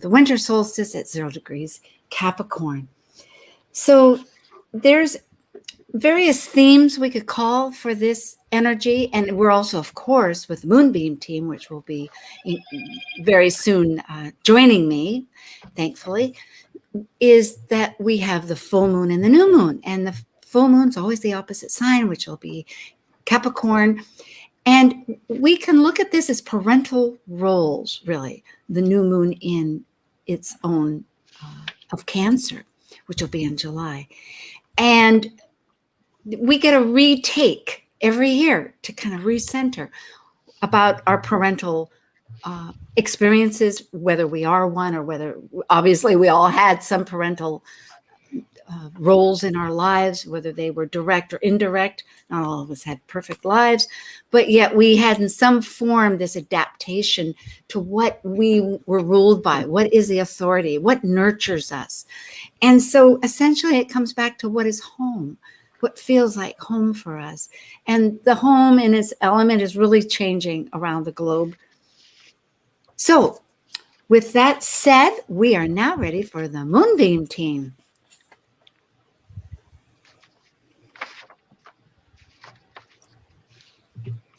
the winter solstice at 0 degrees Capricorn. So there's various themes we could call for this energy. And we're also, of course, with Moonbeam Team, which will be very soon joining me, thankfully, is that we have the full moon and the new moon. And the full moon's always the opposite sign, which will be Capricorn. And we can look at this as parental roles, really. The new moon in its own of Cancer, which will be in July. And we get a retake every year to kind of recenter about our parental experiences, whether we are one or whether, obviously, we all had some parental roles in our lives, whether they were direct or indirect. Not all of us had perfect lives, but yet we had in some form this adaptation to what we were ruled by. What is the authority? What nurtures us? And so essentially it comes back to what is home, what feels like home for us. And the home in its element is really changing around the globe. So with that said, we are now ready for the Moonbeam Team.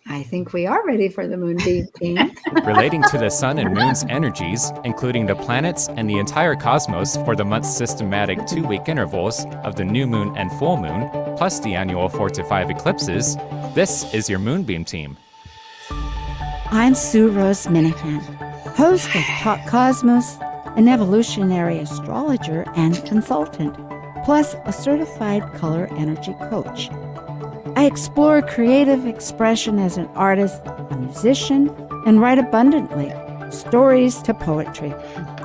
I think we are ready for the Moonbeam Team. Relating to the sun and moon's energies, including the planets and the entire cosmos for the month's systematic 2-week intervals of the new moon and full moon, plus the annual 4 to 5 eclipses, this is your Moonbeam Team. I'm Sue Rose Minahan, host of Talk Cosmos, an evolutionary astrologer and consultant, plus a certified color energy coach. I explore creative expression as an artist, a musician, and write abundantly, stories to poetry.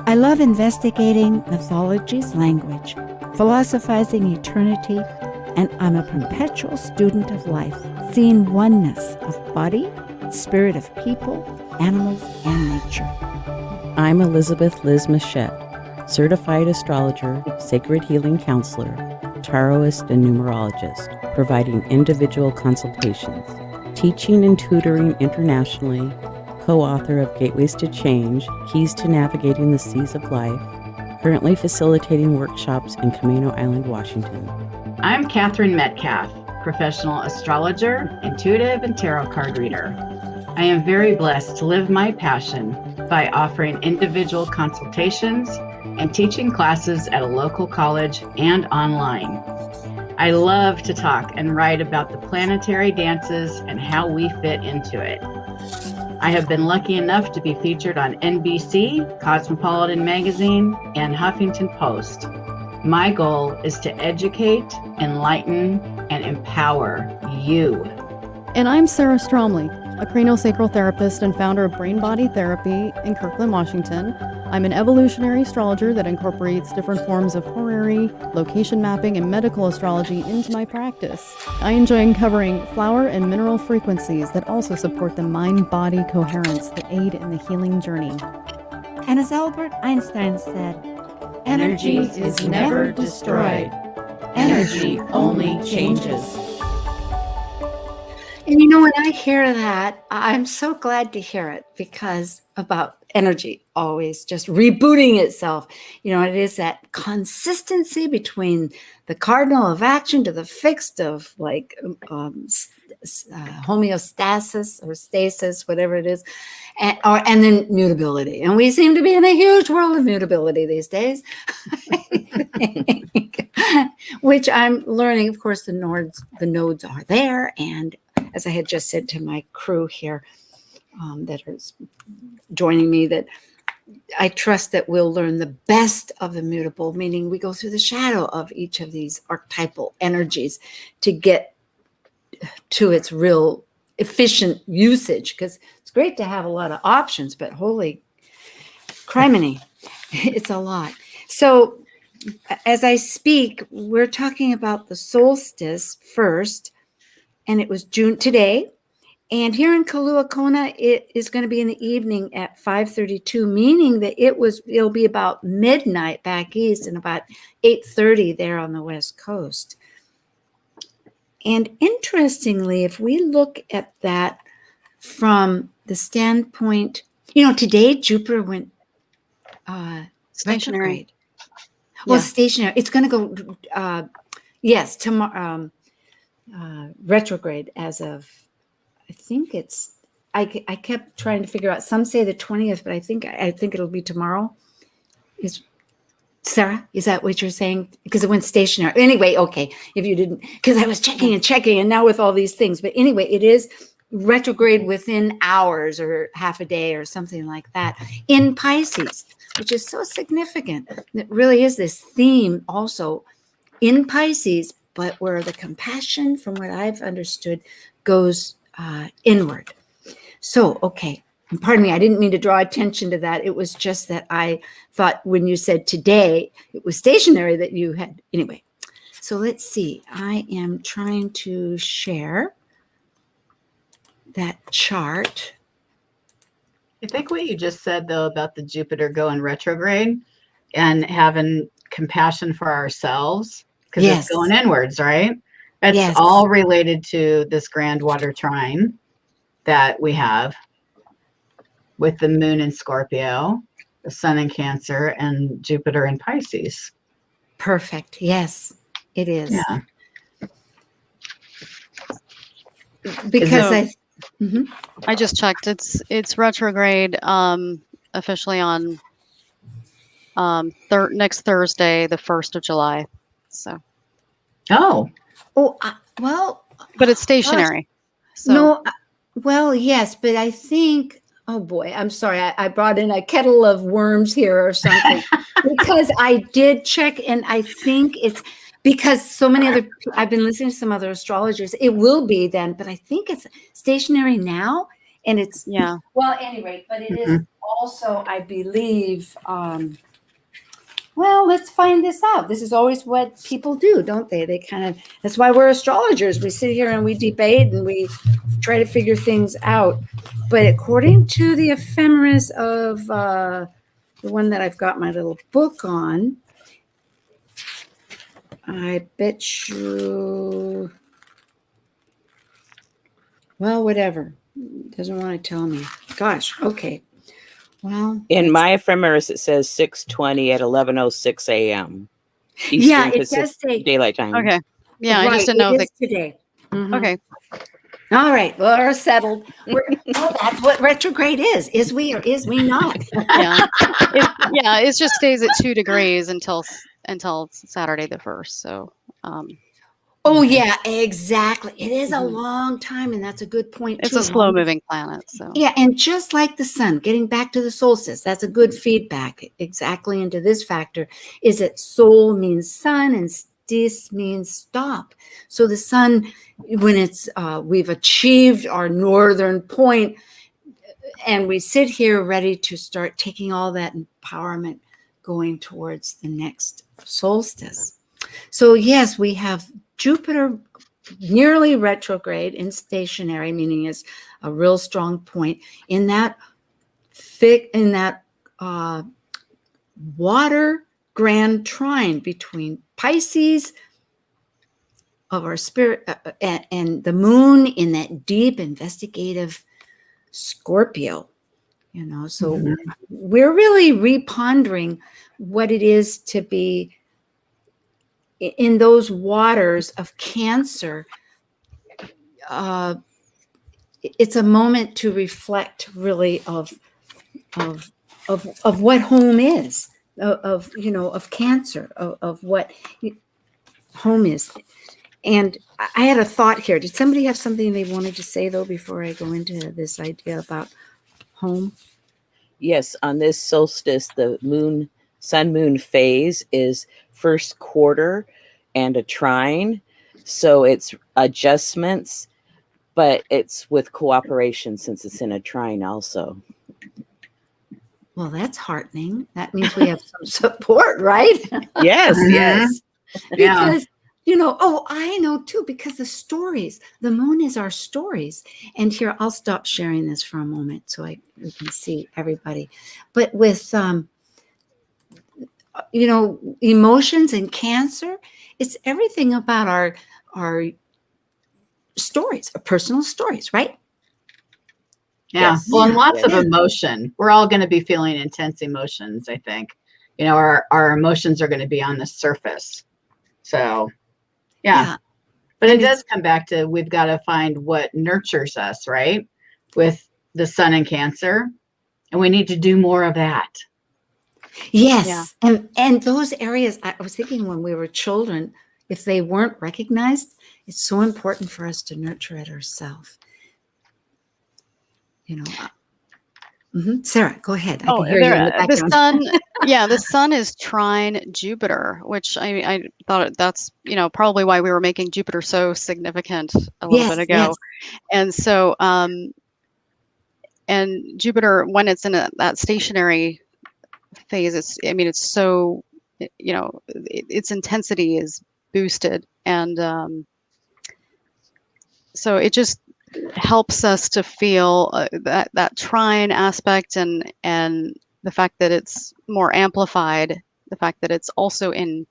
I love investigating mythology's language, philosophizing eternity, and I'm a perpetual student of life, seeing oneness of body, spirit of people, animals, and nature. I'm Elizabeth Liz Machette, certified astrologer, sacred healing counselor, tarotist, and numerologist, providing individual consultations, teaching and tutoring internationally, co-author of Gateways to Change, Keys to Navigating the Seas of Life, currently facilitating workshops in Camino Island, Washington. I'm Catherine Metcalf, professional astrologer, intuitive, and tarot card reader. I am very blessed to live my passion by offering individual consultations and teaching classes at a local college and online. I love to talk and write about the planetary dances and how we fit into it. I have been lucky enough to be featured on NBC, Cosmopolitan Magazine, and Huffington Post. My goal is to educate, enlighten, and empower you. And I'm Sarah Stromley, a craniosacral therapist and founder of Brain Body Therapy in Kirkland, Washington. I'm an evolutionary astrologer that incorporates different forms of horary, location mapping, and medical astrology into my practice. I enjoy uncovering flower and mineral frequencies that also support the mind-body coherence that aid in the healing journey. And as Albert Einstein said, energy is never destroyed. Energy only changes. And you know, when I hear that, I'm so glad to hear it, because about energy always just rebooting itself. You know, it is that consistency between the cardinal of action to the fixed of like homeostasis or stasis, whatever it is, and then mutability. And we seem to be in a huge world of mutability these days, which I'm learning. Of course, the nodes are there, and as I had just said to my crew here that is joining me, that I trust that we'll learn the best of the mutable, meaning we go through the shadow of each of these archetypal energies to get to its real efficient usage, because it's great to have a lot of options, but holy criminy, it's a lot. So as I speak, we're talking about the solstice first, and it was June today. And here in Kailua Kona, it is going to be in the evening at 5:32, meaning that it'll be about midnight back east and about 8:30 there on the West Coast. And interestingly, if we look at that from the standpoint, you know, today Jupiter went Stationary. retrograde. Well, Yeah. stationary. It's going to go, yes, tomorrow, retrograde as of, I think it's, I kept trying to figure out, some say the 20th, but I think it'll be tomorrow. Is Sarah, is that what you're saying? Because it went stationary. Anyway, okay, if you didn't, because I was checking and now with all these things. But anyway, it is retrograde within hours or half a day or something like that in Pisces, which is so significant. It really is this theme also in Pisces, but where the compassion, from what I've understood, goes inward. So, okay. And pardon me, I didn't mean to draw attention to that. It was just that I thought when you said today, it was stationary that you had. Anyway, so let's see. I am trying to share that chart. I think what you just said, though, about the Jupiter going retrograde and having compassion for ourselves, because it's going inwards, right? That's all related to this grand water trine that we have with the moon in Scorpio, the sun in Cancer, and Jupiter in Pisces. Perfect. Yes, it is. Yeah. Because I just checked. It's retrograde officially on next Thursday, the 1st of July. So. Oh. Well. But it's stationary. So. No. Well, yes, but I think. Oh boy, I'm sorry. I brought in a kettle of worms here or something because I did check, and I think it's because so many other. I've been listening to some other astrologers. It will be then, but I think it's stationary now, and it's Well, anyway, but it is also, I believe. Well, let's find this out. This is always what people do, don't they? They kind of, that's why we're astrologers. We sit here and we debate and we try to figure things out. But according to the ephemeris of the one that I've got my little book on, I bet you, well, whatever. Doesn't want to tell me. Gosh, okay. Well, in my ephemeris, it says 6:20 at 11:06 a.m. Eastern yeah, it does say daylight time. Okay. Yeah, right, I just didn't know it is today. Okay. All right, well, we're settled. That's what retrograde is we or is we not? It just stays at 2 degrees until Saturday the 1st. So. Oh yeah, exactly. It is a long time, and that's a good point. It's a slow-moving planet. So yeah, and just like the sun, getting back to the solstice, that's a good feedback exactly into this factor. Is that sol means sun and stis means stop. So the sun, when it's we've achieved our northern point, and we sit here ready to start taking all that empowerment going towards the next solstice. So yes, we have Jupiter nearly retrograde in stationary, meaning it's a real strong point in that water grand trine between Pisces of our spirit and the moon in that deep investigative Scorpio. So we're really repondering what it is to be in those waters of Cancer. It's a moment to reflect really of what home is, of Cancer, of what home is. And I had a thought here. Did somebody have something they wanted to say though before I go into this idea about home? Yes, on this solstice, the sun moon phase is first quarter and a trine. So it's adjustments, but it's with cooperation since it's in a trine also. Well, that's heartening. That means we have some support, right? Yes, yes. Because, I know too, because the moon is our stories. And here, I'll stop sharing this for a moment so we can see everybody. But with, emotions and Cancer, it's everything about our stories, our personal stories, right? Yeah. Yes. Well, and lots of Yes. emotion. We're all going to be feeling intense emotions, I think. Our emotions are going to be on the surface. So, yeah. But And it does come back to we've got to find what nurtures us, right? With the sun in Cancer. And we need to do more of that. Yes. And those areas, I was thinking when we were children, if they weren't recognized, it's so important for us to nurture it ourselves. Sarah, go ahead. I can hear you in the background. The sun is trine Jupiter, which I thought that's, probably why we were making Jupiter so significant a little bit ago. Yes. And so, and Jupiter, when it's in that stationary phase, it's so, its intensity is boosted. And so it just helps us to feel that trine aspect and the fact that it's more amplified, the fact that it's also in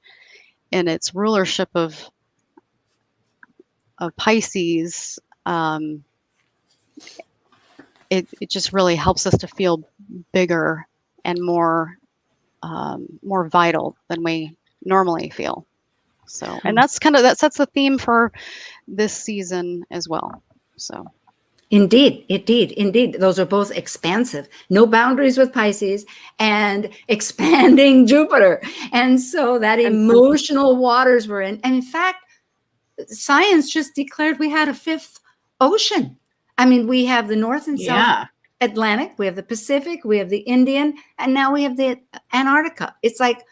its rulership of Pisces. It just really helps us to feel bigger and more vital than we normally feel. So, and that sets the theme for this season as well. So, Indeed. Those are both expansive. No boundaries with Pisces and expanding Jupiter. And so that emotional waters we're in. And in fact, science just declared we had a fifth ocean. I mean, we have the North and South Atlantic, we have the Pacific, we have the Indian, and now we have the Antarctica. It's like,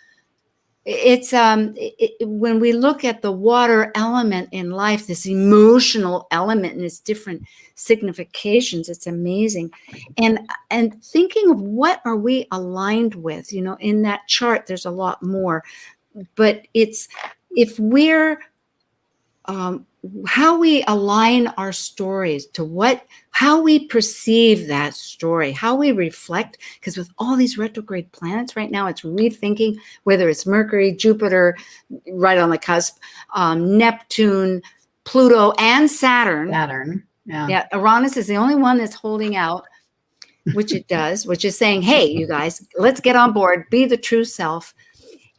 when we look at the water element in life, this emotional element and its different significations, it's amazing. And thinking of what are we aligned with, in that chart, there's a lot more, but it's, if we're, how we align our stories to how we perceive that story, how we reflect, because with all these retrograde planets right now, it's rethinking whether it's Mercury, Jupiter, right on the cusp, Neptune, Pluto, and Saturn. Yeah. Uranus is the only one that's holding out, which it does, which is saying, hey, you guys, let's get on board, be the true self.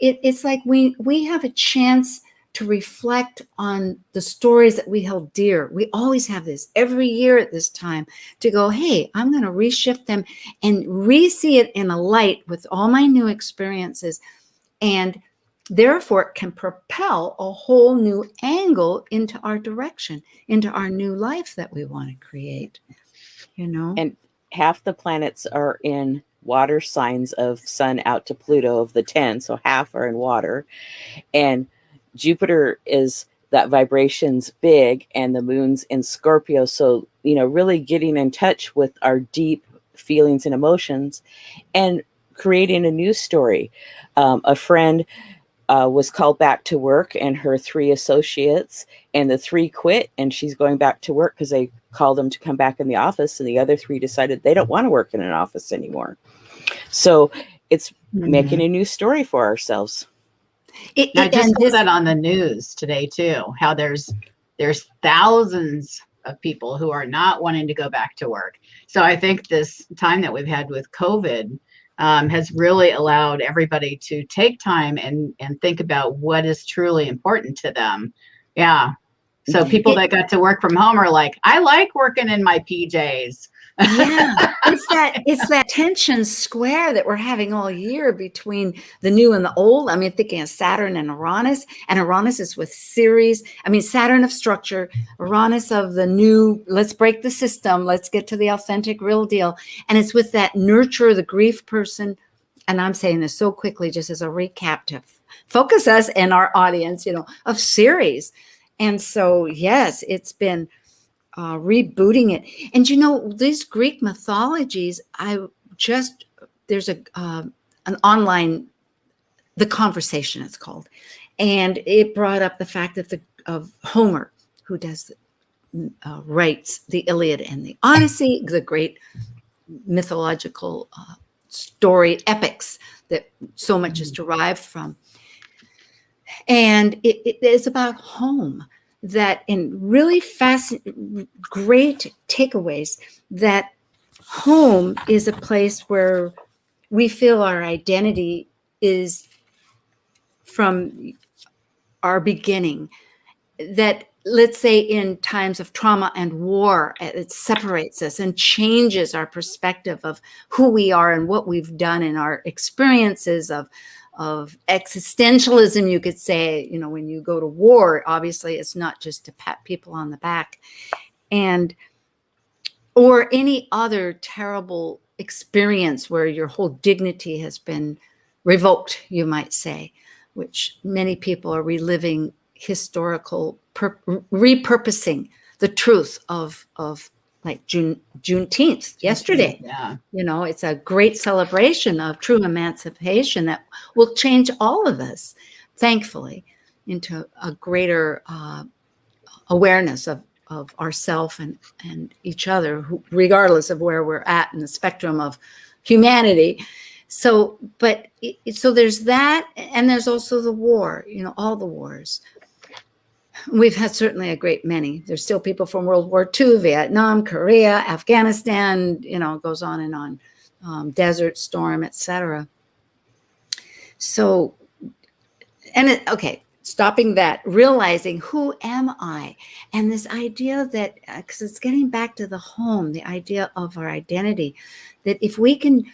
It's like we have a chance to reflect on the stories that we held dear. We always have this every year at this time to go, hey, I'm going to reshift them and re-see it in a light with all my new experiences. And therefore it can propel a whole new angle into our direction, into our new life that we want to create, And half the planets are in water signs of Sun out to Pluto of the 10. So half are in water. And Jupiter is that vibration's big, and the moon's in Scorpio. So, really getting in touch with our deep feelings and emotions and creating a news story. A friend was called back to work, and her 3 associates, and the 3 quit, and she's going back to work because they called them to come back in the office, and the other 3 decided they don't want to work in an office anymore. So it's making a new story for ourselves. I just saw that on the news today too, how there's thousands of people who are not wanting to go back to work. So I think this time that we've had with COVID has really allowed everybody to take time and think about what is truly important to them. Yeah. So people that got to work from home are like, I like working in my PJs. Yeah, it's that tension square that we're having all year between the new and the old. I mean, thinking of Saturn and Uranus is with Ceres. I mean, Saturn of structure, Uranus of the new, let's break the system, let's get to the authentic real deal. And it's with that nurture, the grief person. And I'm saying this so quickly, just as a recap to focus us and our audience, of Ceres. And so, yes, it's been rebooting it. And these Greek mythologies, there's an online, The Conversation it's called, and it brought up the fact that of Homer, who writes the Iliad and the Odyssey, the great mythological story epics that so much is derived from. And it is about home. That in really great takeaways, that home is a place where we feel our identity is from our beginning. That, let's say, in times of trauma and war, it separates us and changes our perspective of who we are and what we've done in our experiences of existentialism, you could say. You know, when you go to war, obviously it's not just to pat people on the back, and or any other terrible experience where your whole dignity has been revoked, you might say, which many people are reliving historical repurposing the truth of like Juneteenth yesterday. Yeah. You know, it's a great celebration of true emancipation that will change all of us, thankfully, into a greater awareness of ourself and each other, regardless of where we're at in the spectrum of humanity. So, so there's that, and there's also the war, you know, all the wars. We've had certainly a great many. There's still people from World War II, Vietnam, Korea, Afghanistan, you know, it goes on and on, Desert Storm, etc. So, okay, stopping that, realizing who am I? And this idea that, because it's getting back to the home, the idea of our identity, that if we can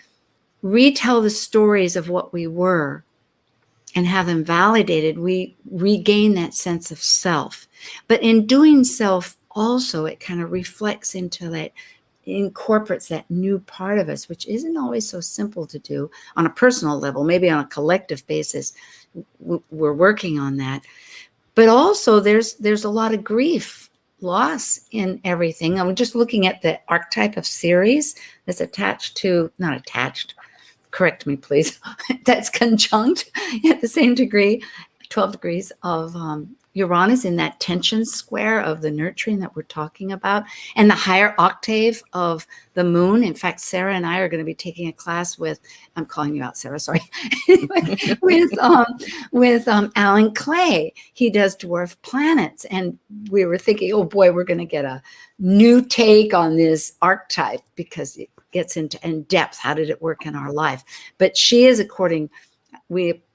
retell the stories of what we were and have them validated, we regain that sense of self. But in doing self, also, it kind of reflects into that, incorporates that new part of us, which isn't always so simple to do on a personal level. Maybe on a collective basis, we're working on that. But also, there's a lot of grief, loss in everything. I'm just looking at the archetype of Ceres that's attached to, not attached, correct me, please, that's conjunct at the same degree, 12 degrees of Uranus in that tension square of the nurturing that we're talking about, and the higher octave of the moon. In fact, Sarah and I are going to be taking a class with, I'm calling you out, Sarah, sorry, with Alan Clay. He does dwarf planets. And we were thinking, oh boy, we're going to get a new take on this archetype because it gets into in depth. How did it work in our life? But she is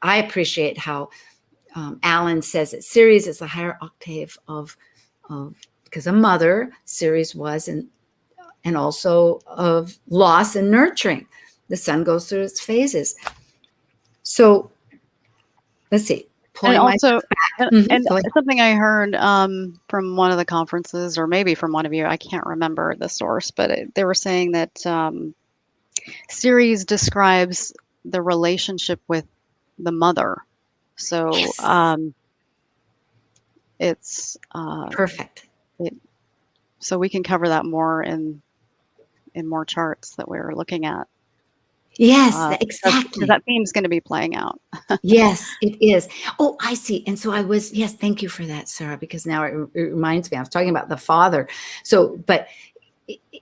I appreciate how Alan says that Ceres is a higher octave of because a mother, Ceres was, and also of loss and nurturing. The sun goes through its phases. So let's see. And also, and something I heard from one of the conferences, or maybe from one of you, I can't remember the source, but they were saying that Ceres describes the relationship with the mother. So it's perfect. So we can cover that more in more charts that we're looking at. Yes, exactly. That theme's going to be playing out. Yes, it is. Oh, I see. And so yes, thank you for that, Sarah, because now it reminds me, I was talking about the father. So, but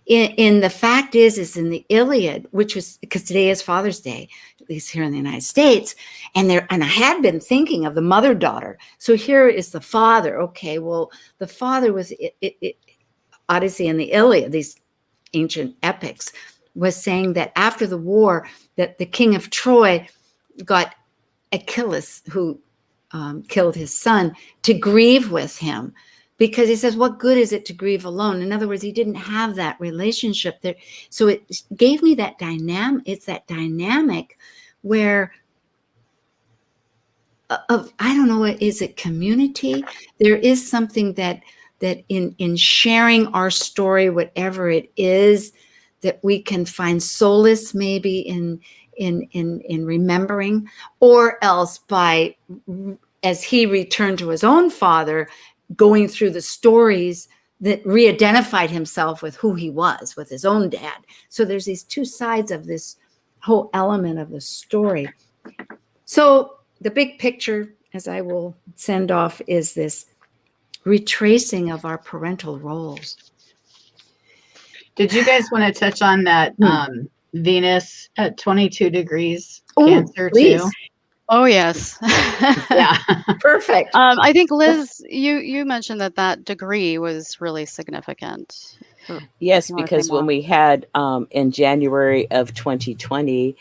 in the fact is in the Iliad, which was, because today is Father's Day, at least here in the United States, and I had been thinking of the mother-daughter. So here is the father. Okay, well, the father was Odyssey and the Iliad, these ancient epics, was saying that after the war, that the king of Troy got Achilles, who killed his son, to grieve with him, because he says, what good is it to grieve alone? In other words, he didn't have that relationship there. So it gave me that dynamic. It's that dynamic where I don't know, is it community? There is something that in sharing our story, whatever it is, that we can find solace maybe in remembering, or else by, as he returned to his own father, going through the stories that re-identified himself with who he was, with his own dad. So there's these two sides of this whole element of the story. So the big picture, as I will send off, is this retracing of our parental roles. Did you guys want to touch on that Venus at 22 degrees Cancer please. too? Oh, yes. Yeah. Perfect. I think, Liz, you mentioned that degree was really significant. Yes, you wanna because say when more? we had in January of 2020,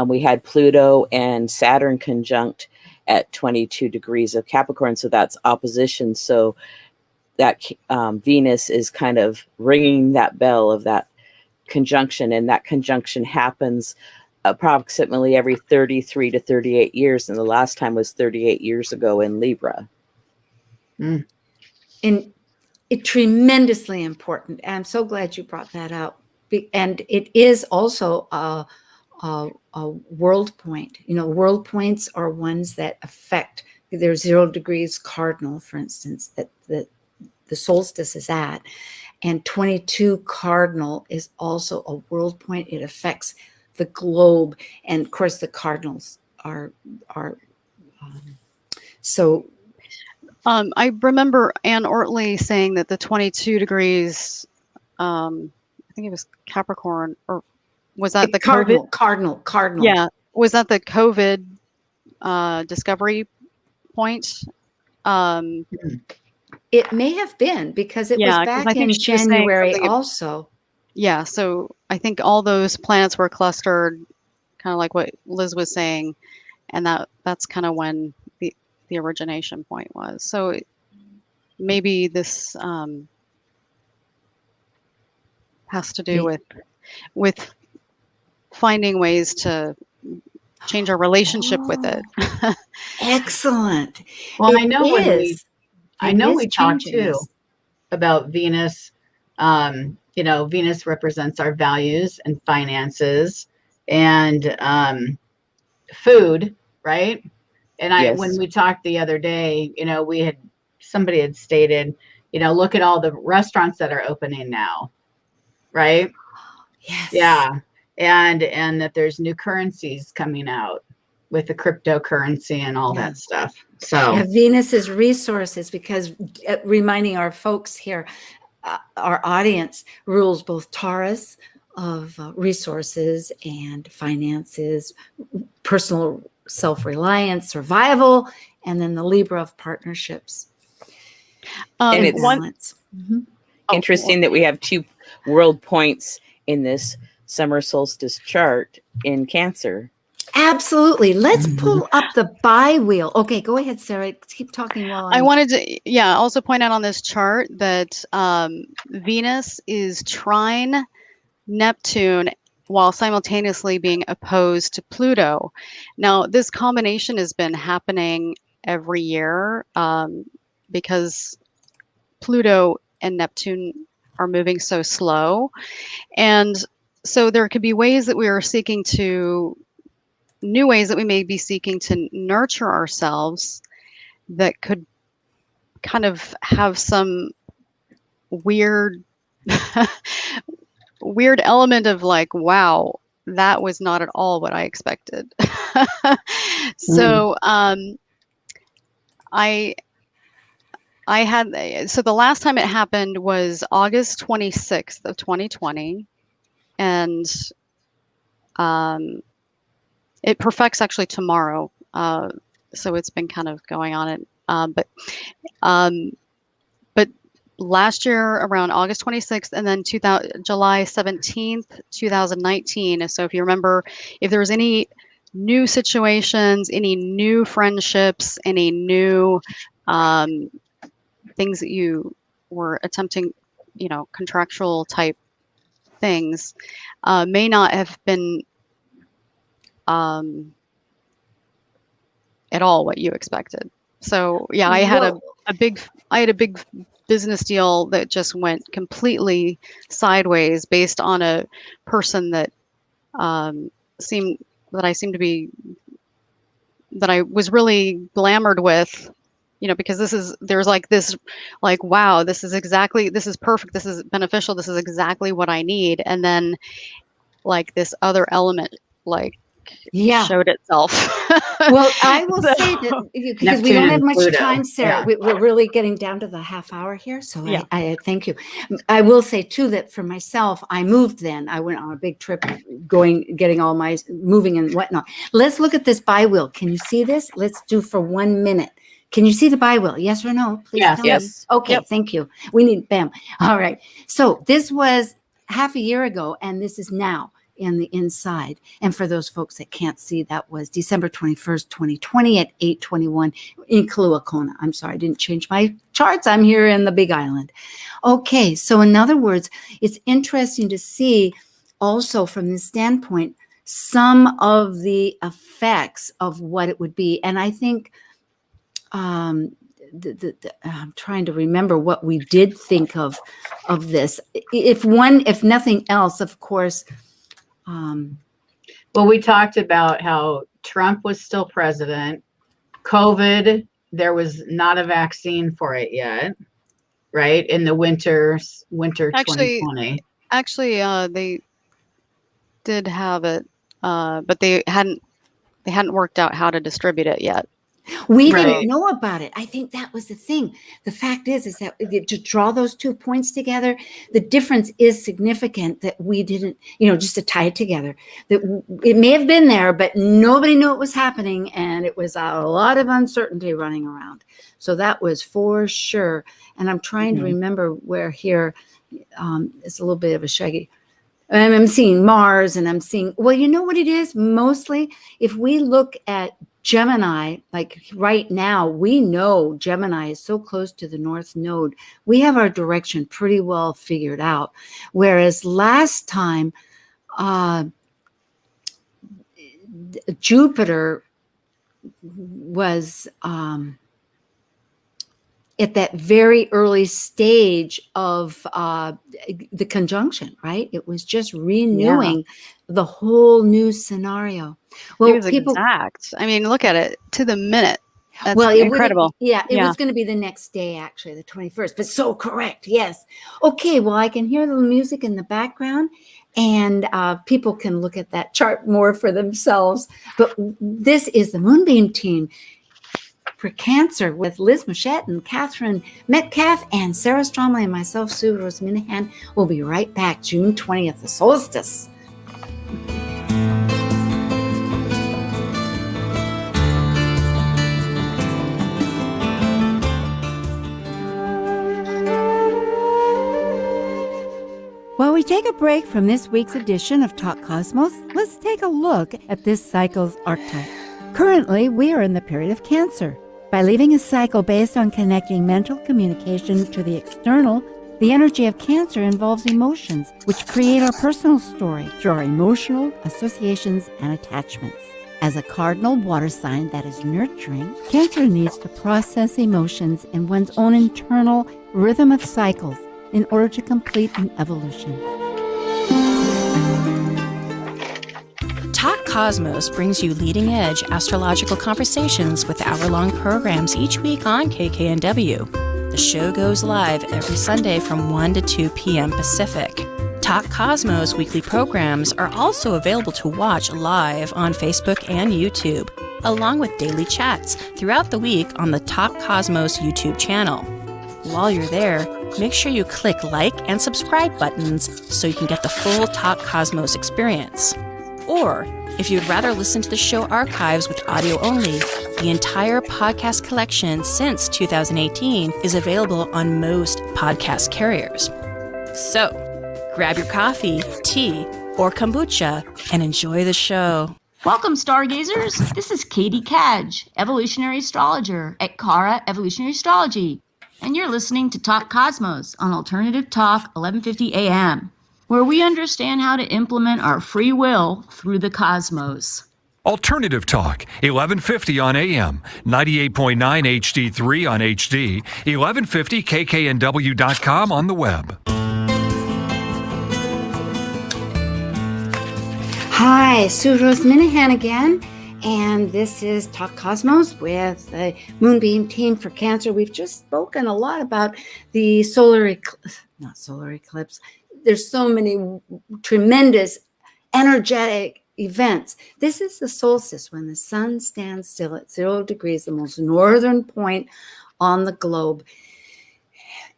we had Pluto and Saturn conjunct at 22 degrees of Capricorn. So that's opposition. So that Venus is kind of ringing that bell of that conjunction. And that conjunction happens approximately every 33 to 38 years. And the last time was 38 years ago in Libra. And it's tremendously important. And I'm so glad you brought that up. And it is also a world point. You know, world points are ones that affect, there's 0 degrees cardinal, for instance, that the solstice is at. And 22 cardinal is also a world point. It affects the globe. And of course, the cardinals are so. I remember Anne Ortley saying that the 22 degrees, I think it was Capricorn, or was that the cardinal, COVID? Cardinal. Yeah. Was that the COVID discovery point? It may have been because it was Yeah, because I back think in she was saying January something. also. Yeah, so I think all those planets were clustered, kind of like what Liz was saying, and that's kind of when the origination point was. So maybe this has to do with finding ways to change our relationship with it. Excellent. Well, It is. I It know is we talked changing too us. about Venus. You know, Venus represents our values and finances and food, right? And when Yes. we talked the other day, you know, somebody had stated, you know, look at all the restaurants that are opening now, right? Yes. Yeah. And that there's new currencies coming out with the cryptocurrency and all that stuff. So Yeah, Venus's resources, because reminding our folks here, our audience rules both Taurus of resources and finances, personal self-reliance, survival, and then the Libra of partnerships And and it's balance. interesting that we have 2 world points in this summer solstice chart in Cancer. Absolutely. Let's pull up the bi-wheel. Okay, go ahead, Sarah. Keep talking while I wanted to, also point out on this chart that Venus is trine Neptune while simultaneously being opposed to Pluto. Now, this combination has been happening every year because Pluto and Neptune are moving so slow. And so there could be ways that we are seeking to, new ways that we may be seeking to nurture ourselves that could kind of have some weird weird element of like, wow, that was not at all what I expected. So so the last time it happened was August 26th of 2020, and it perfects actually tomorrow. So it's been kind of going on it, but last year around August 26th and then July 17th, 2019. So if you remember, if there was any new situations, any new friendships, any new things that you were attempting, contractual type things, may not have been at all what you expected. So yeah, I had a big business deal that just went completely sideways based on a person that I was really glamored with, because there's like this, like, wow, this is perfect, this is beneficial, this is exactly what I need. And then like this other element, like, showed itself. Well, I will say that because we don't have much time, Sarah, we're really getting down to the half hour here. So I thank you. I will say too, that for myself, I moved then. I went on a big trip getting all my moving and whatnot. Let's look at this bi-wheel. Can you see this? Let's do for 1 minute. Can you see the bi wheel? Yes or no? Please Yes. tell me. Yes. Okay, Yep. thank you. We need bam. All right. So this was half a year ago, and this is now in the inside. And for those folks that can't see, that was December 21st, 2020 at 8:21 in Kaluakona. I'm sorry, I didn't change my charts. I'm here in the Big Island. Okay, so in other words, it's interesting to see also from this standpoint some of the effects of what it would be. And I think I'm trying to remember what we did think of this. If nothing else, of course. Well, we talked about how Trump was still president. COVID, there was not a vaccine for it yet, right? In the winter Actually, 2020. They did have it, but they hadn't worked out how to distribute it yet. We Right. didn't know about it. I think that was the thing. The fact is that to draw those 2 points together, the difference is significant that we didn't, just to tie it together, that it may have been there, but nobody knew it was happening. And it was a lot of uncertainty running around. So that was for sure. And I'm trying to remember where here, it's a little bit of a shaggy. I'm seeing Mars and I'm seeing, well, you know what it is? Mostly if we look at Gemini, like right now, we know Gemini is so close to the North Node. We have our direction pretty well figured out. Whereas last time, Jupiter was at that very early stage of the conjunction, right? It was just renewing the whole new scenario. Well, It was exact. I mean, look at it to the minute. That's incredible. It was going to be the next day, actually, the 21st, but so correct. Yes. Okay. Well, I can hear the music in the background and people can look at that chart more for themselves. But this is the Moonbeam Team for Cancer with Liz Machette and Catherine Metcalf and Sarah Stromley and myself, Sue Rose Minahan. We'll be right back June 20th, the solstice. While we take a break from this week's edition of Talk Cosmos, let's take a look at this cycle's archetype. Currently, we are in the period of Cancer. By leaving a cycle based on connecting mental communication to the external, the energy of Cancer involves emotions, which create our personal story through our emotional associations and attachments. As a cardinal water sign that is nurturing, Cancer needs to process emotions in one's own internal rhythm of cycles in order to complete an evolution. Talk Cosmos brings you leading-edge astrological conversations with hour-long programs each week on KKNW. The show goes live every Sunday from 1 to 2 p.m. Pacific. Talk Cosmos weekly programs are also available to watch live on Facebook and YouTube, along with daily chats throughout the week on the Talk Cosmos YouTube channel. While you're there, make sure you click like and subscribe buttons so you can get the full Talk Cosmos experience. Or, if you'd rather listen to the show archives with audio only, the entire podcast collection since 2018 is available on most podcast carriers. So, grab your coffee, tea, or kombucha and enjoy the show. Welcome, stargazers. This is Katie Cadge, evolutionary astrologer at Kara Evolutionary Astrology. And you're listening to Talk Cosmos on Alternative Talk 1150 AM, where we understand how to implement our free will through the cosmos. Alternative Talk, 1150 on AM, 98.9 HD3 on HD, 1150kknw.com on the web. Hi, Sue Rose Minahan again. And this is Talk Cosmos with the Moonbeam Team for Cancer. We've just spoken a lot about the solar eclipse. There's so many tremendous energetic events. This is the solstice when the sun stands still at 0 degrees, the most northern point on the globe.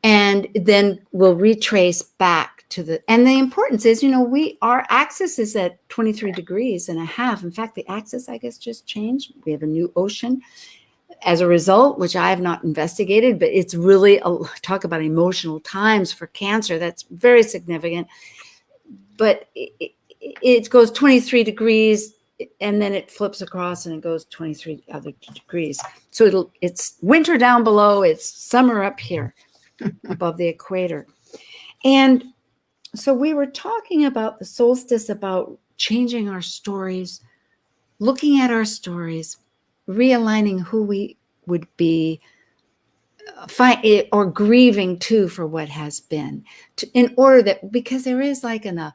And then we'll retrace back to and the importance is, our axis is at 23 degrees and a half. In fact, the axis, I guess, just changed. We have a new ocean. as a result, which I have not investigated, but it's really talk about emotional times for Cancer. That's very significant. But it goes 23 degrees and then it flips across and it goes 23 other degrees. So it's winter down below, it's summer up here above the equator. And so we were talking about the solstice, about changing our stories, looking at our stories, realigning who we would be, or grieving too for what has been, in order that, because there is like a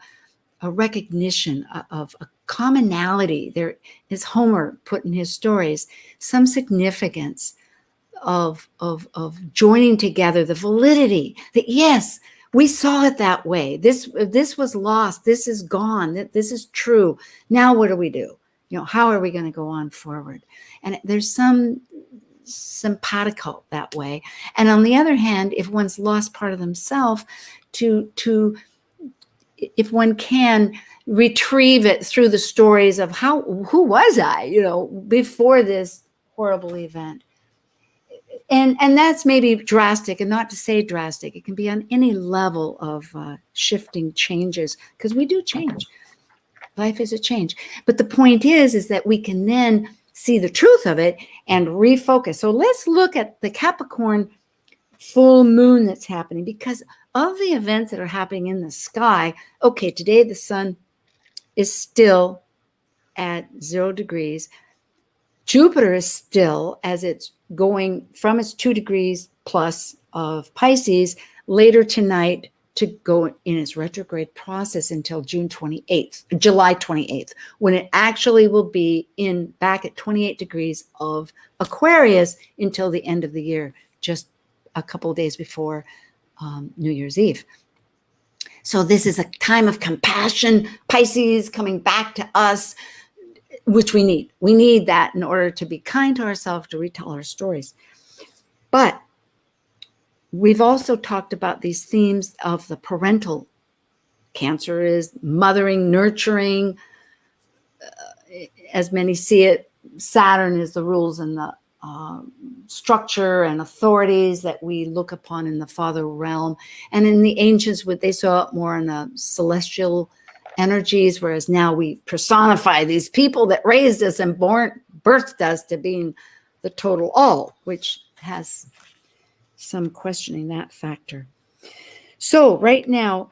recognition of a commonality. There is Homer put in his stories some significance of joining together, the validity that yes, we saw it that way. This was lost. This is gone. This is true. Now what do we do? How are we going to go on forward? And there's some simpatico that way. And on the other hand, if one's lost part of themselves, if one can retrieve it through the stories of who was I, before this horrible event. And that's maybe drastic, and not to say drastic. It can be on any level of shifting changes, because we do change. Life is a change. But the point is that we can then see the truth of it and refocus. So let's look at the Capricorn full moon that's happening, because of the events that are happening in the sky. Okay, today the sun is still at 0 degrees. Jupiter is still, as it's going from its 2 degrees plus of Pisces later tonight to go in its retrograde process until July 28th, when it actually will be back at 28 degrees of Aquarius until the end of the year, just a couple of days before New Year's Eve. So this is a time of compassion, Pisces coming back to us, which we need. We need that in order to be kind to ourselves, to retell our stories. But we've also talked about these themes of the parental. Cancer is mothering, nurturing. As many see it, Saturn is the rules and the structure and authorities that we look upon in the father realm. And in the ancients, they saw it more in the celestial energies, whereas now we personify these people that raised us and birthed us to being the total all, which has some questioning that factor. So right now,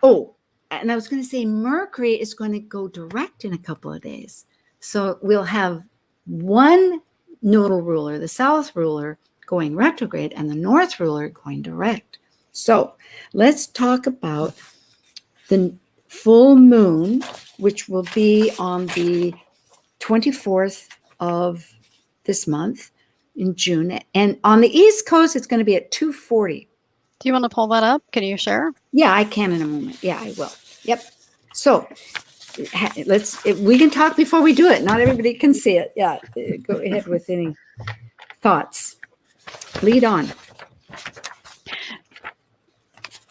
and I was going to say Mercury is going to go direct in a couple of days. So we'll have one nodal ruler, the south ruler, going retrograde, and the north ruler going direct. So let's talk about the full moon, which will be on the 24th of this month in June. And on the East Coast, it's going to be at 2:40. Do you want to pull that up? Can you share? Yeah, I can in a moment. Yeah, I will. Yep. So we can talk before we do it. Not everybody can see it. Yeah, go ahead with any thoughts. Lead on.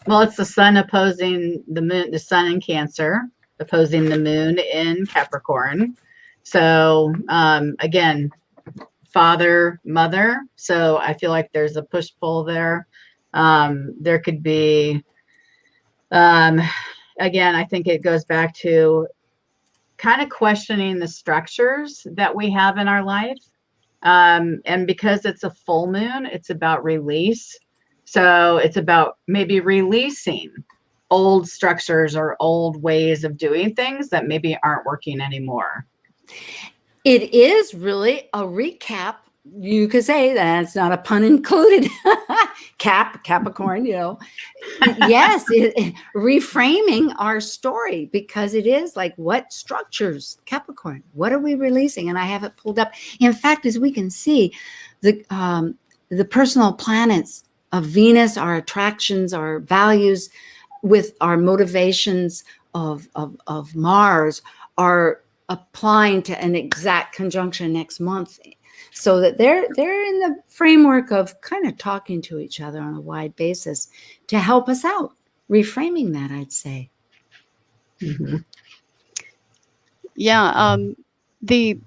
Well, it's the sun opposing the moon, the sun in Cancer, opposing the moon in Capricorn. So again, father, mother. So I feel like there's a push-pull there. There could be, again, I think it goes back to kind of questioning the structures that we have in our life. And because it's a full moon, it's about release. So it's about maybe releasing old structures or old ways of doing things that maybe aren't working anymore. It is really a recap. You could say that's not a pun included. Capricorn, Yes, reframing our story, because it is like, what structures, Capricorn, what are we releasing? And I have it pulled up. In fact, as we can see, the personal planets of Venus, our attractions, our values, with our motivations of Mars, are applying to an exact conjunction next month, so that they're in the framework of kind of talking to each other on a wide basis to help us out, reframing that, I'd say. Mm-hmm. Yeah, the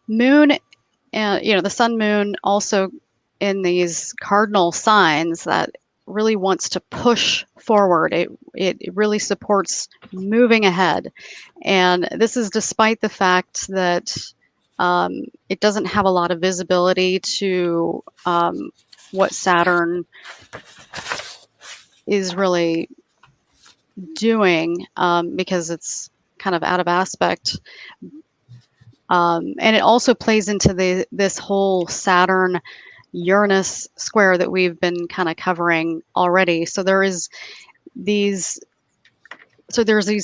moon, the sun moon also in these cardinal signs that really wants to push forward. It really supports moving ahead. And this is despite the fact that it doesn't have a lot of visibility to what Saturn is really doing, because it's kind of out of aspect. And it also plays into this whole Saturn Uranus square that we've been kind of covering already. So there's these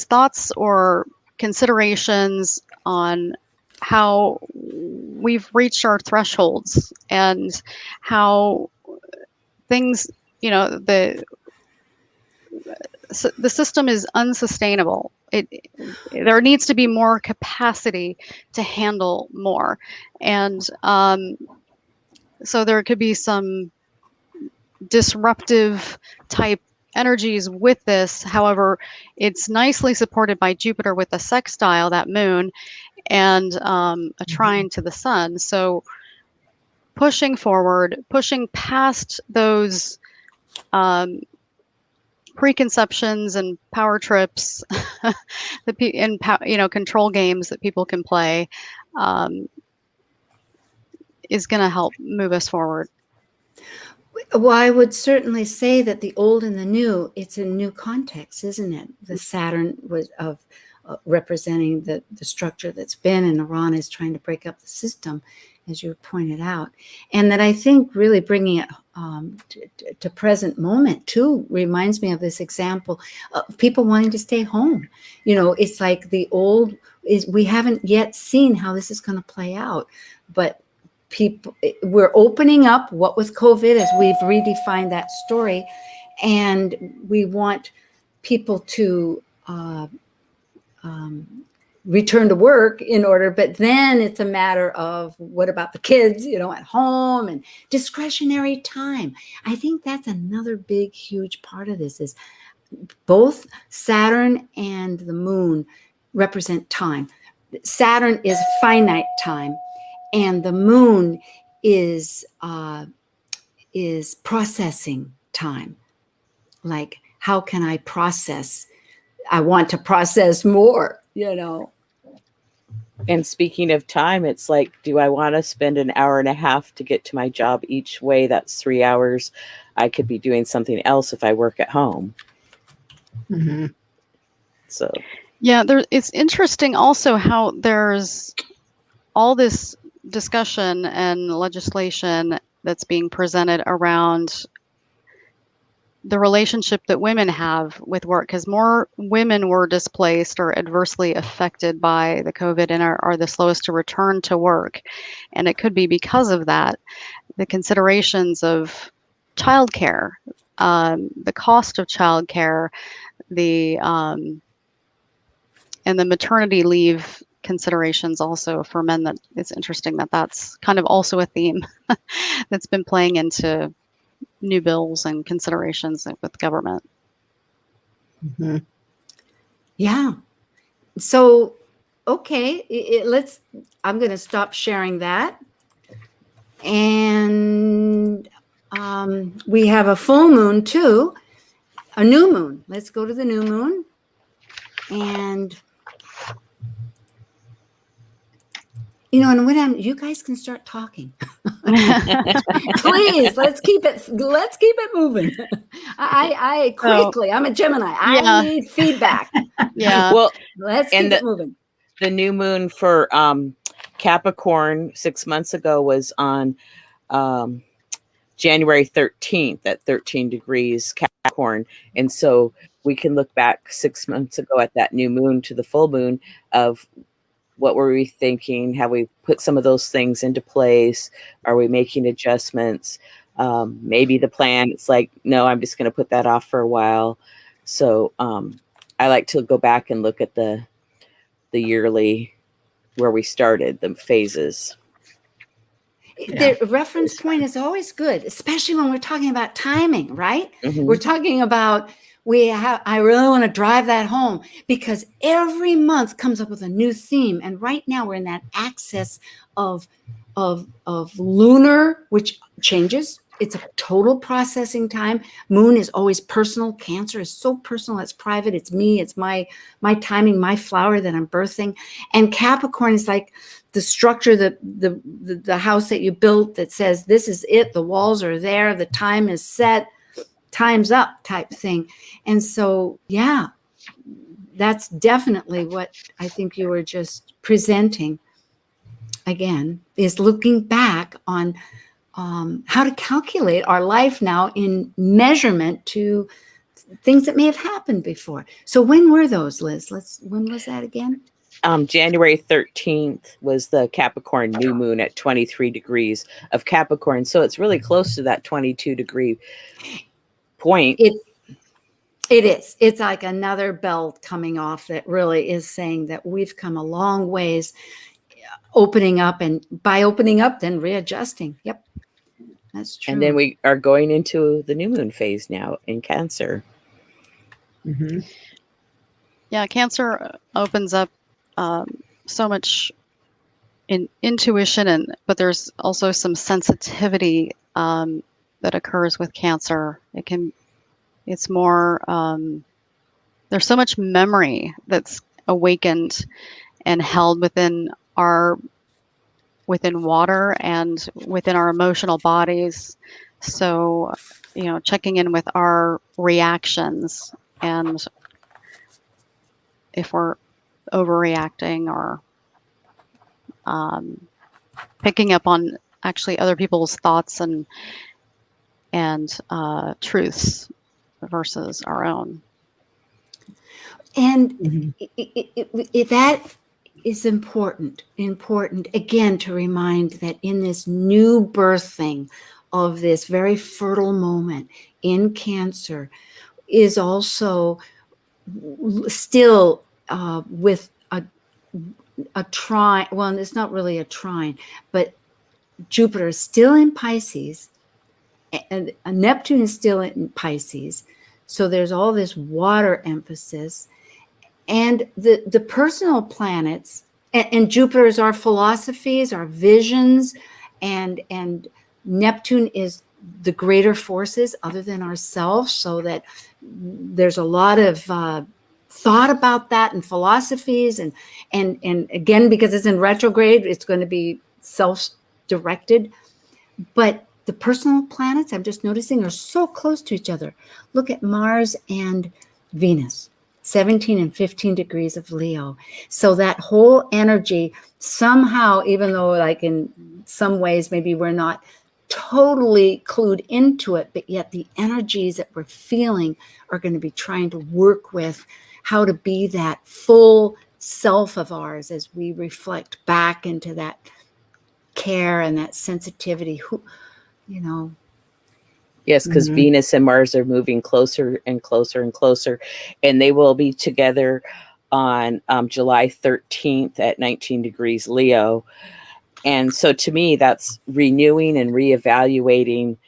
thoughts or considerations on how we've reached our thresholds and how things, the system is unsustainable. There needs to be more capacity to handle more. And so there could be some disruptive type energies with this. However, it's nicely supported by Jupiter with a sextile, that moon, and a trine to the sun. So pushing forward, pushing past those preconceptions and power trips and control games that people can play is going to help move us forward. Well, I would certainly say that the old and the new, it's a new context, isn't it? The Saturn was of representing the structure that's been, and Iran is trying to break up the system, as you pointed out. And that I think really bringing it to present moment too reminds me of this example of people wanting to stay home. It's like the old we haven't yet seen how this is going to play out, but we're opening up, what with COVID, as we've redefined that story, and we want people to return to work in order, but then it's a matter of what about the kids, at home, and discretionary time. I think that's another big, huge part of this is both Saturn and the moon represent time. Saturn is finite time, and the moon is processing time. Like, how can I process? I want to process more, And speaking of time, it's like, do I want to spend an hour and a half to get to my job each way? That's 3 hours. I could be doing something else if I work at home. Mm-hmm. So, yeah, it's interesting also how there's all this discussion and legislation that's being presented around the relationship that women have with work, because more women were displaced or adversely affected by the COVID and are the slowest to return to work. And it could be because of that, the considerations of childcare, the cost of childcare, and the maternity leave considerations also for men. That it's interesting that's kind of also a theme that's been playing into new bills and considerations with government. Mm-hmm. Yeah. So, okay, I'm going to stop sharing that. And we have a full moon too, a new moon. Let's go to the new moon. And and when you guys can start talking. Please, let's keep it moving. I quickly, I'm a Gemini. I need feedback. Yeah. Well, let's keep it moving. The new moon for Capricorn 6 months ago was on January 13th at 13 degrees Capricorn. And so we can look back 6 months ago at that new moon to the full moon of what were we thinking? Have we put some of those things into place? Are we making adjustments? Maybe the plan, it's like, no, I'm just going to put that off for a while. So I like to go back and look at the yearly, where we started, the phases. The reference point is always good, especially when we're talking about timing, right? Mm-hmm. We're talking about, I really want to drive that home, because every month comes up with a new theme. And right now we're in that axis of of lunar, which changes. It's a total processing time. Moon is always personal. Cancer is so personal. It's private. It's me. It's my timing, my flower that I'm birthing. And Capricorn is like the structure, the house that you built that says this is it. The walls are there. The time is set. Time's up type thing. And so, yeah, that's definitely what I think you were just presenting. Again, is looking back on how to calculate our life now in measurement to things that may have happened before. So when were those, Liz? When was that again? January 13th was the Capricorn new moon at 23 degrees of Capricorn. So it's really close to that 22 degree point. It is. It's like another bell coming off that really is saying that we've come a long ways opening up, and by opening up, then readjusting. Yep. That's true. And then we are going into the new moon phase now in Cancer. Mm-hmm. Yeah, Cancer opens up so much in intuition, but there's also some sensitivity that occurs with Cancer. It's more, there's so much memory that's awakened and held within water and within our emotional bodies. So, checking in with our reactions and if we're overreacting or picking up on actually other people's thoughts and truths versus our own. And that is important again to remind that in this new birthing of this very fertile moment in Cancer is also still with a trine. Well, it's not really a trine, but Jupiter is still in Pisces and Neptune is still in Pisces. So there's all this water emphasis. And the personal planets, and Jupiter is our philosophies, our visions, and Neptune is the greater forces other than ourselves, so that there's a lot of thought about that and philosophies. And again, because it's in retrograde, it's going to be self-directed. But the personal planets, I'm just noticing, are so close to each other. Look at Mars and Venus. 17 and 15 degrees of Leo. So that whole energy somehow, even though like in some ways maybe we're not totally clued into it, but yet the energies that we're feeling are going to be trying to work with how to be that full self of ours as we reflect back into that care and that sensitivity. Yes, because Venus and Mars are moving closer and closer and closer, and they will be together on July 13th at 19 degrees Leo. And so to me, that's renewing and reevaluating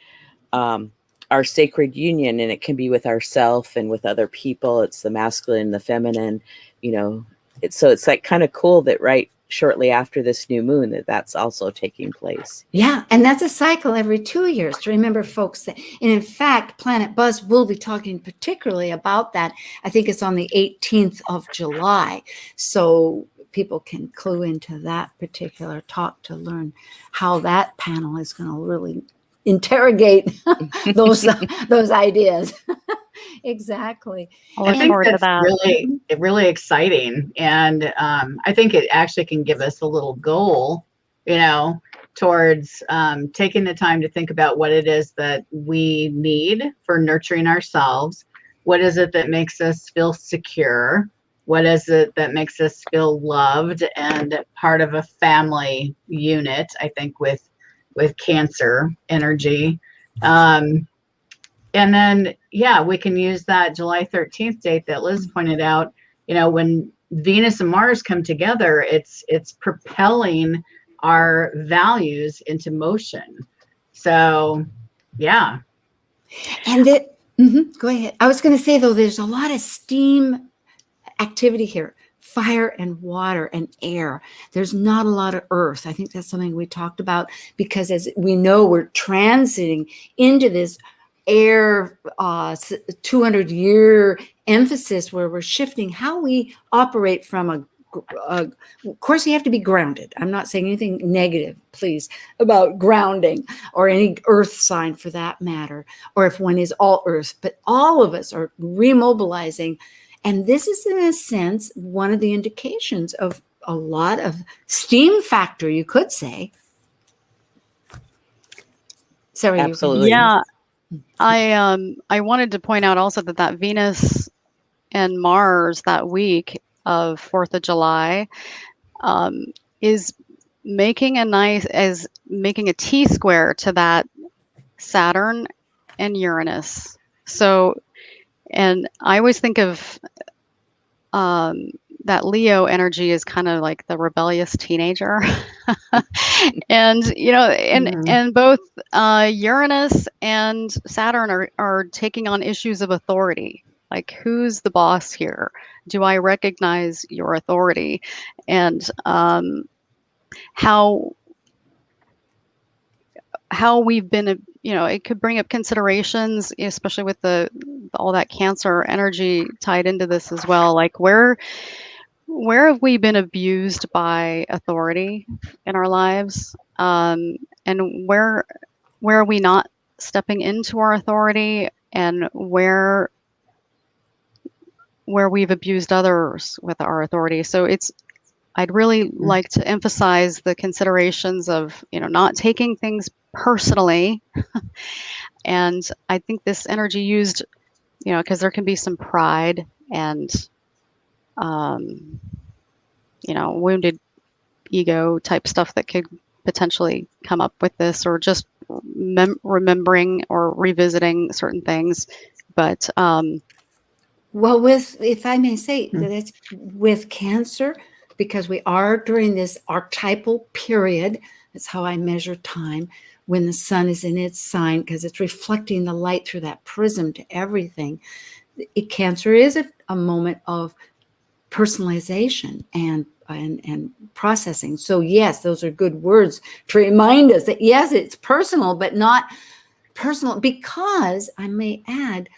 our sacred union, and it can be with ourself and with other people. It's the masculine, the feminine, it's like kind of cool that right shortly after this new moon that's also taking place. Yeah, and that's a cycle every 2 years to remember, folks. And in fact, Planet Buzz will be talking particularly about that. I think it's on the 18th of July. So people can clue into that particular talk to learn how that panel is going to really interrogate those ideas. Exactly. I think that's really exciting. And I think it actually can give us a little goal, towards taking the time to think about what it is that we need for nurturing ourselves. What is it that makes us feel secure? What is it that makes us feel loved and part of a family unit? I think with Cancer energy. And then, we can use that July 13th date that Liz pointed out. When Venus and Mars come together, it's propelling our values into motion. So, yeah. And go ahead. I was going to say, though, there's a lot of steam activity here. fire and water and air. There's not a lot of earth. I think that's something we talked about, because as we know, we're transiting into this air 200-year emphasis where we're shifting how we operate from of course, you have to be grounded. I'm not saying anything negative, please, about grounding or any earth sign for that matter, or if one is all earth, but all of us are remobilizing. And this is, in a sense, one of the indications of a lot of steam factor, you could say. Sarah, Absolutely. Yeah, I wanted to point out also that Venus and Mars that week of 4th of July is making a T-square to that Saturn and Uranus. So, and I always think of that Leo energy is kind of like the rebellious teenager. And, and both Uranus and Saturn are taking on issues of authority. Like, who's the boss here? Do I recognize your authority? And how we've been, it could bring up considerations, especially with all that Cancer energy tied into this as well. Like, where have we been abused by authority in our lives? And where are we not stepping into our authority, and where we've abused others with our authority. So I'd really like to emphasize the considerations of, not taking things personally. And I think this energy used, because there can be some pride and, wounded ego type stuff that could potentially come up with this, or just remembering or revisiting certain things. But, well, if I may say, that's with Cancer, because we are during this archetypal period. That's how I measure time, when the sun is in its sign, because it's reflecting the light through that prism to everything. Cancer is a moment of personalization and processing. So yes, those are good words to remind us that yes, it's personal, but not personal, because I may add,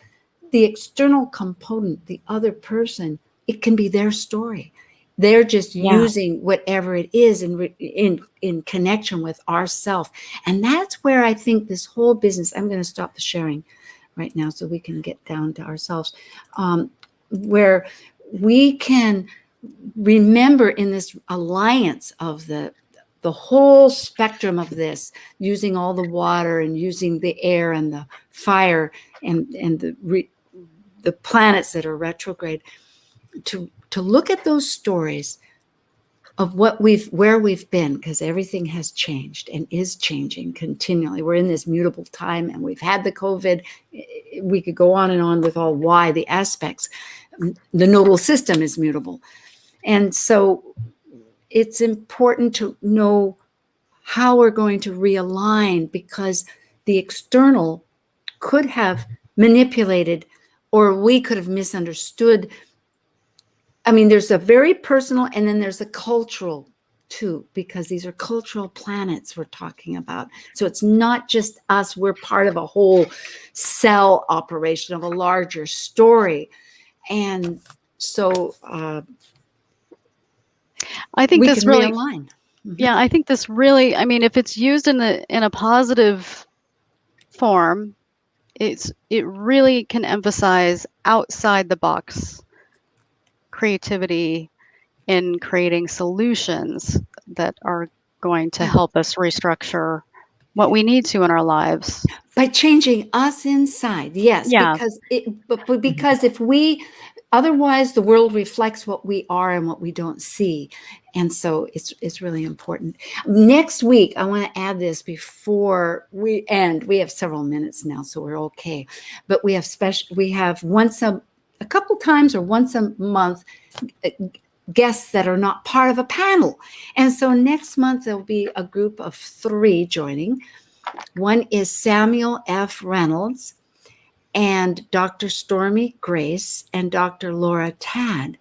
the external component, the other person, it can be their story. They're just using whatever it is in connection with ourself. And that's where I think this whole business, I'm going to stop the sharing right now so we can get down to ourselves, where we can remember in this alliance of the whole spectrum of this, using all the water and using the air and the fire and the planets that are retrograde, to look at those stories of where we've been, because everything has changed and is changing continually. We're in this mutable time, and we've had the COVID. We could go on and on with all why the aspects. The nodal system is mutable. And so it's important to know how we're going to realign, because the external could have manipulated, or we could have misunderstood. I mean, there's a very personal, and then there's a cultural too, because these are cultural planets we're talking about. So it's not just us. We're part of a whole cell operation of a larger story. And so I think this really realign. Yeah, I think this really, I mean, if it's used in a positive form, it really can emphasize outside the box creativity in creating solutions that are going to help us restructure what we need to in our lives. By changing us inside, yes. Yeah. Because if we, otherwise the world reflects what we are and what we don't see. And so it's really important. Next week, I want to add this before we end. We have several minutes now, so we're okay. But we have once a couple times or once a month guests that are not part of a panel. And so next month, there'll be a group of 3 joining. One is Samuel F. Reynolds and Dr. Stormy Grace and Dr. Laura Tad.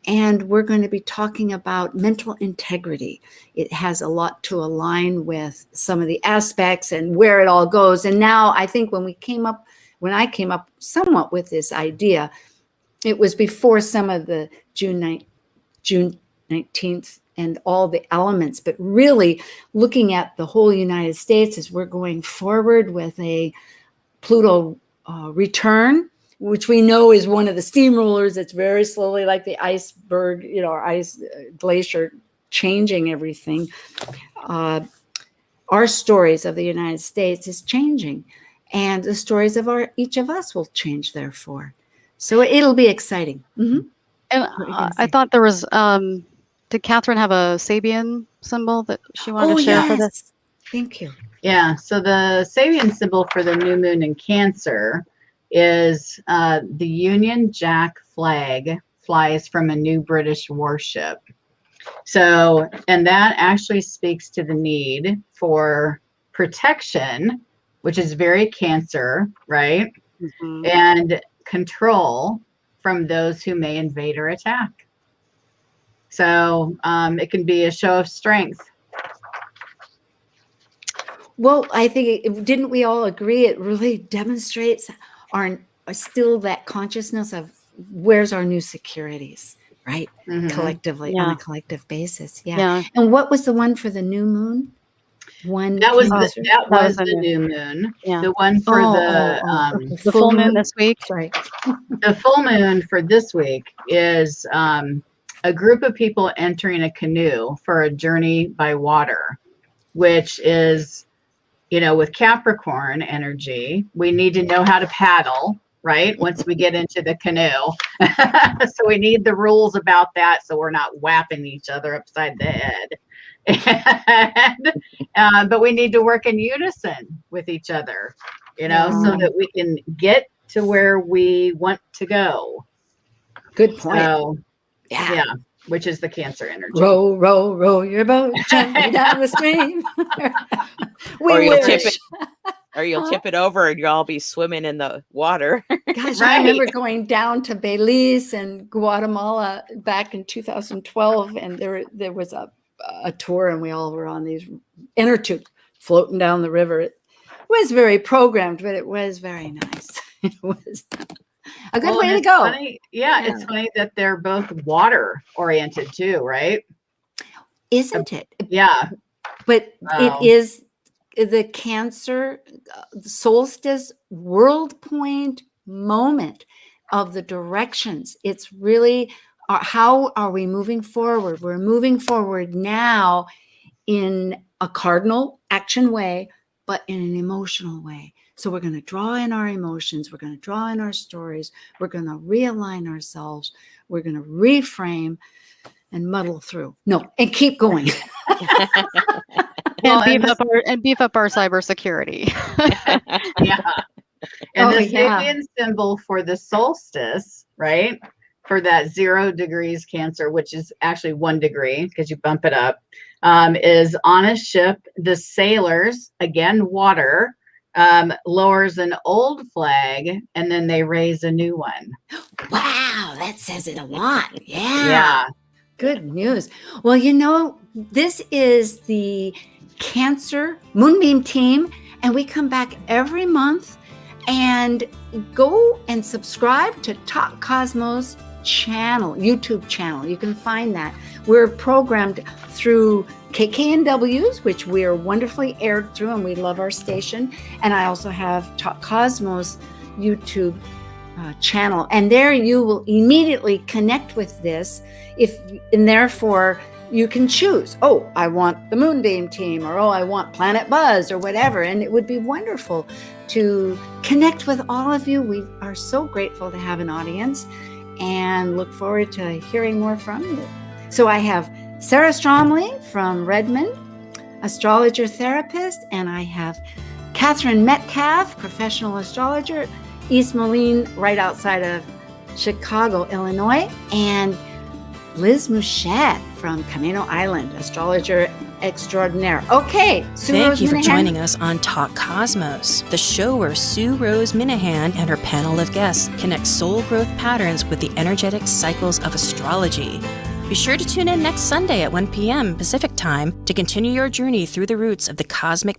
And we're going to be talking about mental integrity. It has a lot to align with some of the aspects and where it all goes. And now I think when I came up somewhat with this idea, it was before some of the June 19th and all the elements, but really looking at the whole United States as we're going forward with a Pluto return, which we know is one of the steamrollers. It's very slowly, like the iceberg, or ice glacier, changing everything. Our stories of the United States is changing, and the stories of each of us will change, therefore. So it'll be exciting. Mm-hmm. And I thought there was, did Catherine have a Sabian symbol that she wanted to share for this? Thank you. Yeah, so the Sabian symbol for the new moon in Cancer is the Union Jack flag flies from a new British warship. So, and that actually speaks to the need for protection, which is very Cancer, right? Mm-hmm. And control from those who may invade or attack. So it can be a show of strength. Well, I think, didn't we all agree it really demonstrates still that consciousness of where's our new securities, right? Mm-hmm. Collectively, on a collective basis. Yeah. And what was the one for the new moon? That was the new moon. Yeah. The one for the full moon this week. Right. The full moon for this week is a group of people entering a canoe for a journey by water, which is, with Capricorn energy, we need to know how to paddle, right? Once we get into the canoe. So we need the rules about that, so we're not whapping each other upside the head. But we need to work in unison with each other, so that we can get to where we want to go. Good point. So, yeah, which is the Cancer energy. Row, row, row your boat gently down the stream. Or you'll tip it over and you'll all be swimming in the water. Gosh, right. I remember going down to Belize and Guatemala back in 2012, and there was a tour, and we all were on these inner tubes floating down the river. It was very programmed, but it was very nice. It was a good way to go. Funny. Yeah, it's funny that they're both water oriented too, right? Isn't it? Yeah. But it is the Cancer solstice world point moment of the directions. It's really how are we moving forward? We're moving forward now in a cardinal action way, but in an emotional way. So we're going to draw in our emotions. We're going to draw in our stories. We're going to realign ourselves. We're going to reframe and muddle through. No, and keep going. And beef up our cybersecurity. Yeah. And the Sabian symbol for the solstice, right? For that 0 degrees Cancer, which is actually 1 degree because you bump it up, is on a ship. The sailors, again, water, lowers an old flag and then they raise a new one. Wow, that says it a lot. Yeah. Good news. Well, this is the Cancer Moonbeam Team, and we come back every month. And go and subscribe to Talk Cosmos YouTube channel. You can find that. We're programmed through KKNWs, which we are wonderfully aired through, and we love our station. And I also have Talk Cosmos YouTube channel. And there you will immediately connect with this. And therefore, you can choose, I want the Moonbeam Team, or I want Planet Buzz, or whatever. And it would be wonderful to connect with all of you. We are so grateful to have an audience and look forward to hearing more from you. So I have Sarah Stromley from Redmond, astrologer therapist, and I have Catherine Metcalf, professional astrologer, East Moline, right outside of Chicago, Illinois, and Liz Mouchette from Camino Island, astrologer extraordinaire. Okay, Sue Thank Rose you for Minahan. joining us on Talk Cosmos, the show where Sue Rose Minahan and her panel of guests connect soul growth patterns with the energetic cycles of astrology. Be sure to tune in next Sunday at 1 p.m. Pacific Time to continue your journey through the roots of the cosmic